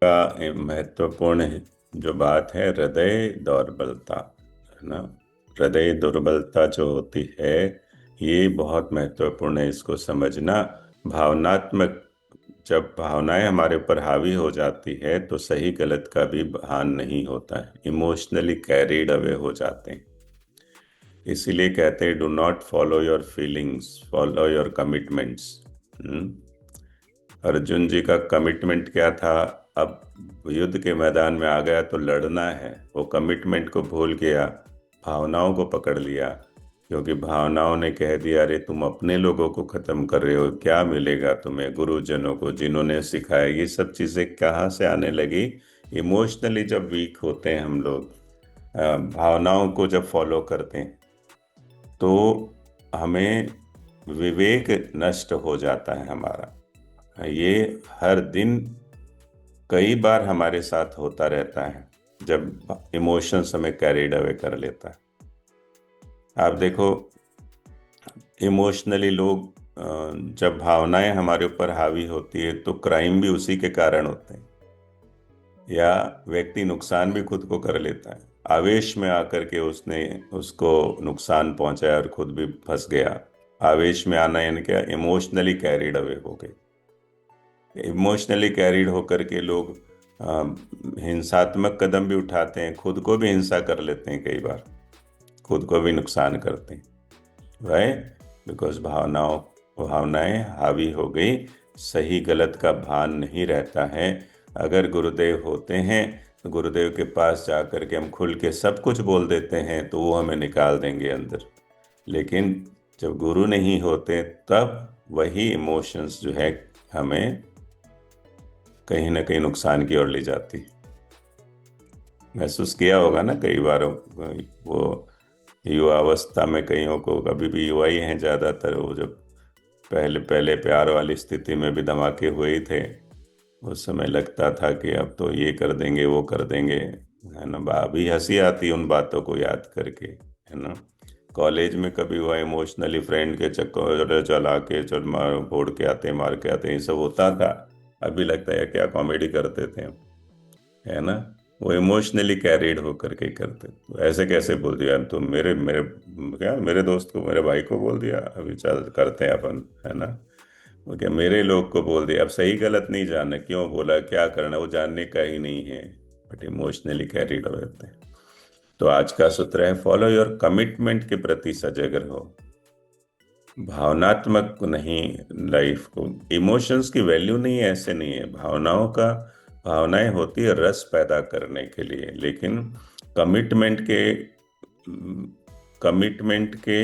का महत्वपूर्ण जो बात है, हृदय दुर्बलता, है ना। हृदय दुर्बलता जो होती है, ये बहुत महत्वपूर्ण है इसको समझना। भावनात्मक, जब भावनाएं हमारे ऊपर हावी हो जाती है तो सही गलत का भी भान नहीं होता है, इमोशनली कैरीड अवे हो जाते हैं। इसीलिए कहते हैं, do not follow your feelings, follow your commitments. Arjun ji का कमिटमेंट क्या था? अब युद्ध के मैदान में आ गया तो लड़ना है, वो कमिटमेंट को भूल गया, भावनाओं को पकड़ लिया। क्योंकि भावनाओं ने कह दिया, अरे तुम अपने लोगों को खत्म कर रहे हो, क्या मिलेगा तुम्हें? गुरुजनों को जिन्होंने सिखाया, ये सब चीजें कहाँ से आने लगी? इमोशनली जब वीक होते हैं हम लोग, भावनाओं को जब फॉलो करते हैं, तो हमें विवेक नष्ट हो जाता है हमारा। ये हर दिन कई बार हमारे साथ होता रहता है, जब इमोशंस हमें कैरीड अवे कर लेता है। आप देखो, इमोशनली लोग, जब भावनाएं हमारे ऊपर हावी होती है तो क्राइम भी उसी के कारण होते हैं, या व्यक्ति नुकसान भी खुद को कर लेता है। आवेश में आकर के उसने उसको नुकसान पहुंचाया और खुद भी फंस गया। आवेश में आना यानी क्या? इमोशनली कैरीड अवे हो गए। इमोशनली कैरीड होकर के लोग अ, हिंसात्मक कदम भी उठाते हैं, खुद को भी हिंसा कर लेते हैं, कई बार खुद को भी नुकसान करते हैं। वाई? बिकॉज भावनाएं हावी हो गई, सही गलत का भान नहीं रहता है। अगर गुरुदेव होते हैं तो गुरुदेव के पास जाकर के हम खुल के सब कुछ बोल देते हैं तो वो हमें निकाल देंगे अंदर। लेकिन जब गुरु नहीं होते, तब वही इमोशंस जो है हमें कहीं ना कहीं नुकसान की ओर ले जाती है। महसूस किया होगा ना कई बार, वो युवावस्था में कईयों को, अभी भी युवा ही हैं ज़्यादातर, वो जब पहले पहले प्यार वाली स्थिति में भी धमाके हुए ही थे, उस समय लगता था कि अब तो ये कर देंगे वो कर देंगे, है ना। अभी हंसी आती है उन बातों को याद करके, है ना। कॉलेज में कभी हुआ इमोशनली फ्रेंड के चक्कर चला के, चल मार फोड़ के आते मार के आते, ये सब होता था। अभी लगता है क्या कॉमेडी करते थे हम, है ना। वो इमोशनली कैरीड होकर के करते, तो ऐसे कैसे बोल दिया तुम मेरे मेरे क्या मेरे दोस्त को, मेरे भाई को बोल दिया, अभी चल करते हैं अपन, है ना। वो क्या मेरे लोग को बोल दिया? अब सही गलत नहीं जानना, क्यों बोला, क्या करना, वो जानने का ही नहीं है, बट इमोशनली कैरीड हो जाते हैं। तो आज का सूत्र है, फॉलो योर कमिटमेंट के प्रति सजग रहो, भावनात्मक नहीं। लाइफ को इमोशंस की वैल्यू नहीं है, ऐसे नहीं है। भावनाएं होती है रस पैदा करने के लिए, लेकिन कमिटमेंट के कमिटमेंट के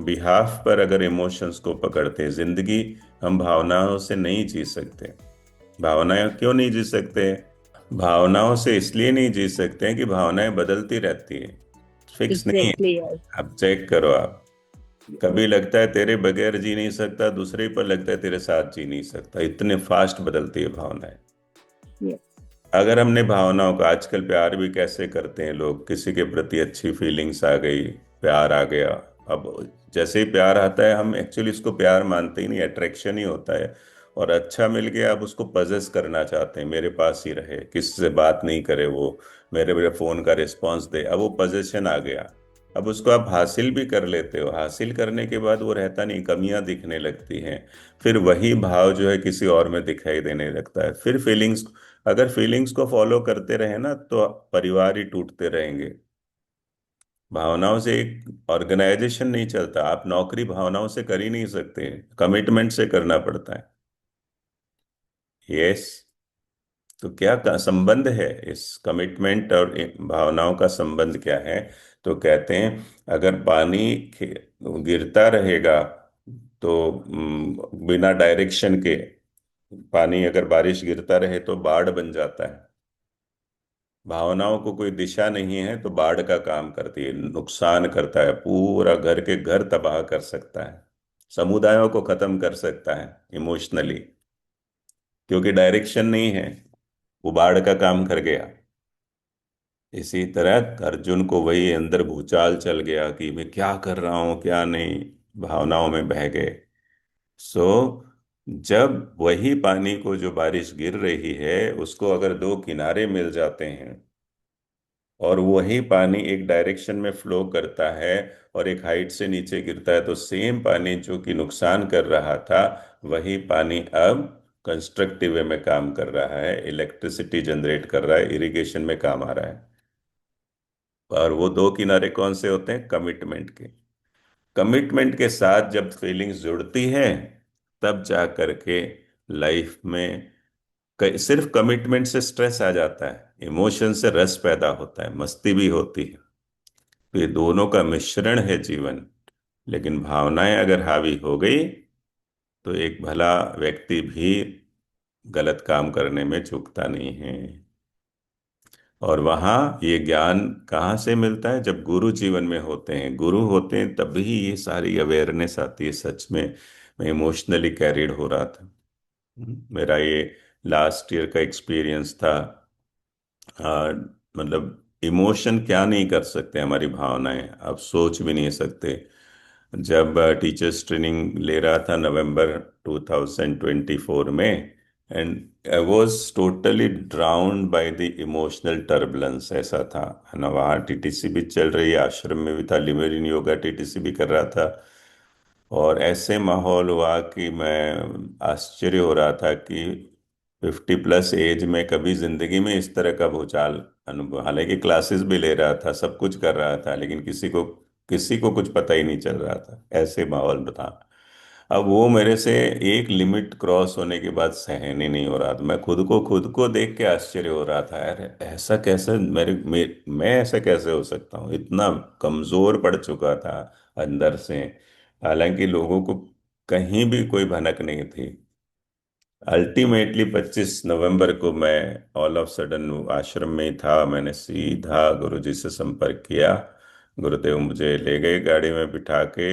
बिहाफ पर अगर इमोशंस को पकड़ते हैं, जिंदगी हम भावनाओं से नहीं जी सकते। भावनाएं क्यों नहीं जी सकते? भावनाओं से इसलिए नहीं जी सकते हैं कि भावनाएं बदलती रहती है, फिक्स नहीं है। एग्जैक्टली यार। अब चेक करो आप, कभी लगता है तेरे बगैर जी नहीं सकता, दूसरे पर लगता है तेरे साथ जी नहीं सकता, इतने फास्ट बदलती है भावनाएं। यस। अगर हमने भावनाओं का, आजकल प्यार भी कैसे करते हैं लोग, किसी के प्रति अच्छी फीलिंग्स आ गई, प्यार आ गया। अब जैसे ही प्यार आता है, हम एक्चुअली इसको प्यार मानते ही नहीं, अट्रैक्शन ही होता है। और अच्छा मिल गया, अब उसको पजेस करना चाहते हैं, मेरे पास ही रहे, किसी से बात नहीं करे वो, मेरे मेरे फोन का रिस्पॉन्स दे, अब वो पजेशन आ गया। अब उसको आप हासिल भी कर लेते हो, हासिल करने के बाद वो रहता नहीं, कमियां दिखने लगती हैं। फिर वही भाव जो है किसी और में दिखाई देने लगता है, फिर फीलिंग्स, अगर फीलिंग्स को फॉलो करते रहे ना तो परिवार ही टूटते रहेंगे। भावनाओं से एक ऑर्गेनाइजेशन नहीं चलता, आप नौकरी भावनाओं से कर ही नहीं सकते, कमिटमेंट से करना पड़ता है। यस। तो क्या संबंध है इस कमिटमेंट और इन भावनाओं का? संबंध क्या है? तो कहते हैं, अगर पानी गिरता रहेगा तो बिना डायरेक्शन के, पानी अगर बारिश गिरता रहे तो बाढ़ बन जाता है। भावनाओं को कोई दिशा नहीं है तो बाढ़ का काम करती है, नुकसान करता है, पूरा घर के घर तबाह कर सकता है, समुदायों को खत्म कर सकता है इमोशनली, क्योंकि डायरेक्शन नहीं है, वो बाढ़ का काम कर गया। इसी तरह अर्जुन को वही अंदर भूचाल चल गया कि मैं क्या कर रहा हूं क्या नहीं, भावनाओं में बह गए। सो जब वही पानी को जो बारिश गिर रही है उसको अगर दो किनारे मिल जाते हैं और वही पानी एक डायरेक्शन में फ्लो करता है और एक हाइट से नीचे गिरता है, तो सेम पानी जो कि नुकसान कर रहा था वही पानी अब कंस्ट्रक्टिव वे में काम कर रहा है, इलेक्ट्रिसिटी जनरेट कर रहा है, इरिगेशन में काम आ रहा है। और वो दो किनारे कौन से होते हैं? कमिटमेंट के। कमिटमेंट के साथ जब फीलिंग्स जुड़ती हैं तब जा करके लाइफ में सिर्फ कमिटमेंट से स्ट्रेस आ जाता है, इमोशन से रस पैदा होता है, मस्ती भी होती है। तो ये दोनों का मिश्रण है जीवन। लेकिन भावनाएं अगर हावी हो गई तो एक भला व्यक्ति भी गलत काम करने में चूकता नहीं है। और वहाँ ये ज्ञान कहाँ से मिलता है? जब गुरु जीवन में होते हैं, गुरु होते हैं तभी ये सारी अवेयरनेस आती है। सच में मैं इमोशनली कैरिड हो रहा था। मेरा ये लास्ट ईयर का एक्सपीरियंस था। मतलब इमोशन क्या नहीं कर सकते, हमारी भावनाएं आप सोच भी नहीं सकते। जब टीचर्स ट्रेनिंग ले रहा था नवंबर 2024 में, and I was totally ड्राउन्ड by the emotional turbulence, ऐसा था। है ना, वहाँ टीटीसी भी चल रही है, आश्रम में भी था, लिबरेशन योगा टीटीसी भी कर रहा था। और ऐसे माहौल हुआ कि मैं आश्चर्य हो रहा था कि 50+ एज में कभी जिंदगी में इस तरह का भूचाल अनुभव, हालांकि क्लासेस भी ले रहा था, सब कुछ कर रहा था, लेकिन किसी को कुछ पता ही नहीं चल रहा था, ऐसे माहौल था। अब वो मेरे से एक लिमिट क्रॉस होने के बाद सहन ही नहीं हो रहा था। मैं खुद को देख के आश्चर्य हो रहा था, यार ऐसा कैसे मैं ऐसा कैसे हो सकता हूँ? इतना कमजोर पड़ चुका था अंदर से। हालांकि लोगों को कहीं भी कोई भनक नहीं थी। अल्टीमेटली 25 नवंबर को मैं ऑल ऑफ सडन आश्रम में ही था, मैंने सीधा गुरुजी से संपर्क किया। गुरुदेव मुझे ले गए गाड़ी में बिठा के,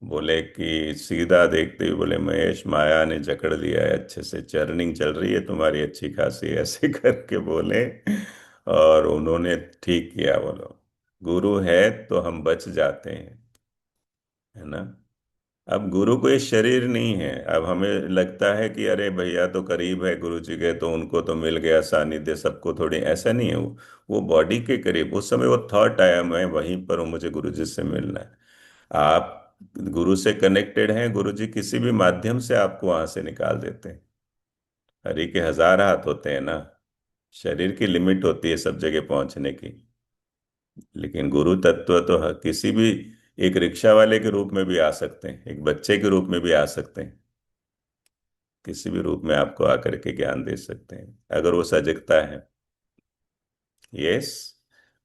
बोले कि सीधा देखते हुए बोले, महेश माया ने जकड़ लिया है अच्छे से, चर्निंग चल रही है तुम्हारी अच्छी खासी, ऐसे करके बोले। और उन्होंने ठीक किया। बोलो, गुरु है तो हम बच जाते हैं, है ना। अब गुरु कोई शरीर नहीं है। अब हमें लगता है कि अरे भैया तो करीब है गुरु जी के, तो उनको तो मिल गया सानिध्य, सबको थोड़ी ऐसा नहीं है। वो बॉडी के करीब उस समय वो थॉट आया, मैं वहीं पर हूँ, मुझे गुरु जी से मिलना है। आप गुरु से कनेक्टेड हैं, गुरु जी किसी भी माध्यम से आपको वहां से निकाल देते हैं। हरि के 1000 हाथ होते हैं ना। शरीर की लिमिट होती है सब जगह पहुंचने की। लेकिन गुरु तत्व तो किसी भी, एक रिक्शा वाले के रूप में भी आ सकते हैं, एक बच्चे के रूप में भी आ सकते हैं, किसी भी रूप में आपको आकर के ज्ञान दे सकते हैं अगर वो सजगता है। यस।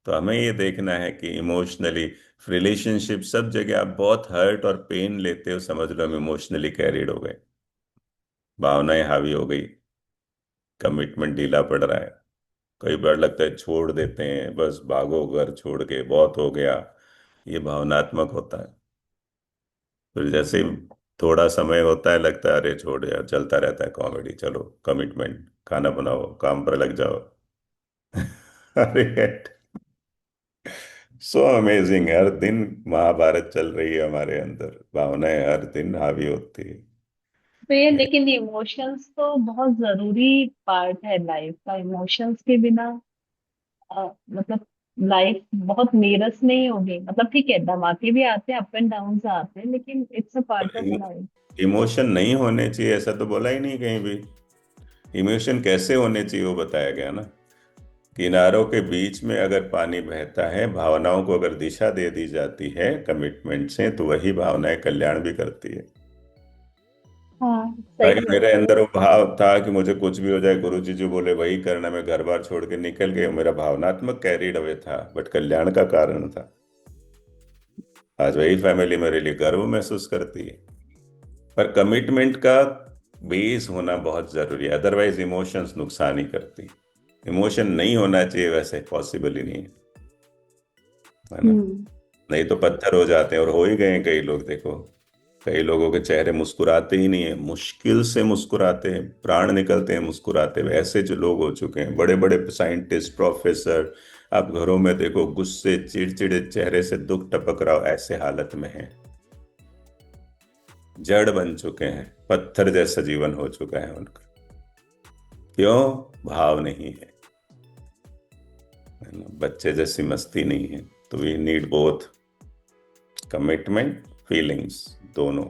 तो हमें ये देखना है कि इमोशनली रिलेशनशिप सब जगह आप बहुत हर्ट और पेन लेते हो, समझ लो हम इमोशनली कैरिड हो गए, भावनाएं हावी हो गई, कमिटमेंट ढीला पड़ रहा है। कई बार लगता है छोड़ देते हैं, बस भागो घर छोड़ के, बहुत हो गया। ये भावनात्मक होता है। फिर जैसे ही थोड़ा समय होता है लगता है अरे छोड़ यार, चलता रहता है कॉमेडी, चलो कमिटमेंट, खाना बनाओ, काम पर लग जाओ। अरे सो अमेजिंग, हर दिन महाभारत चल रही है हमारे अंदर, भावनाएं हर दिन हावी होती तो ये है। लेकिन इमोशंस तो बहुत जरूरी पार्ट है लाइफ का। इमोशंस के बिना मतलब लाइफ बहुत नीरस नहीं होगी। मतलब ठीक है, धमाके भी आते हैं, अप एंड डाउन आते हैं, लेकिन it's a part of life. Emotion नहीं होने चाहिए ऐसा तो बोला ही नहीं कहीं भी। इमोशन कैसे होने चाहिए वो बताया गया ना। किनारों के बीच में अगर पानी बहता है, भावनाओं को अगर दिशा दे दी जाती है कमिटमेंट से, तो वही भावनाएं कल्याण भी करती है। हाँ, भाई सही है। मेरे अंदर वो भाव था कि मुझे कुछ भी हो जाए, गुरु जी जो बोले वही करना, मैं घर बार छोड़ के निकल गया, मेरा भावनात्मक कैरिड अवे था, बट कल्याण का कारण था। आज वही फैमिली मेरे लिए गर्व महसूस करती है। पर कमिटमेंट का बेस होना बहुत जरूरी है, अदरवाइज इमोशंस नुकसान ही करती। इमोशन नहीं होना चाहिए, वैसे पॉसिबल ही नहीं है ना। हम्म। नहीं तो पत्थर हो जाते हैं, और हो ही गए हैं कई लोग, देखो। कई लोगों के चेहरे मुस्कुराते ही नहीं है, मुश्किल से मुस्कुराते हैं, प्राण निकलते हैं मुस्कुराते हुए, ऐसे जो लोग हो चुके हैं, बड़े बड़े साइंटिस्ट, प्रोफेसर। आप घरों में देखो, गुस्से चिड़चिड़े चेहरे से दुख टपक रहा हो, ऐसे हालत में है। जड़ बन चुके हैं, पत्थर जैसा जीवन हो चुका है उनका। क्यों? भाव नहीं है ना, बच्चे जैसी मस्ती नहीं है। तो we need both, commitment, feelings, दोनों।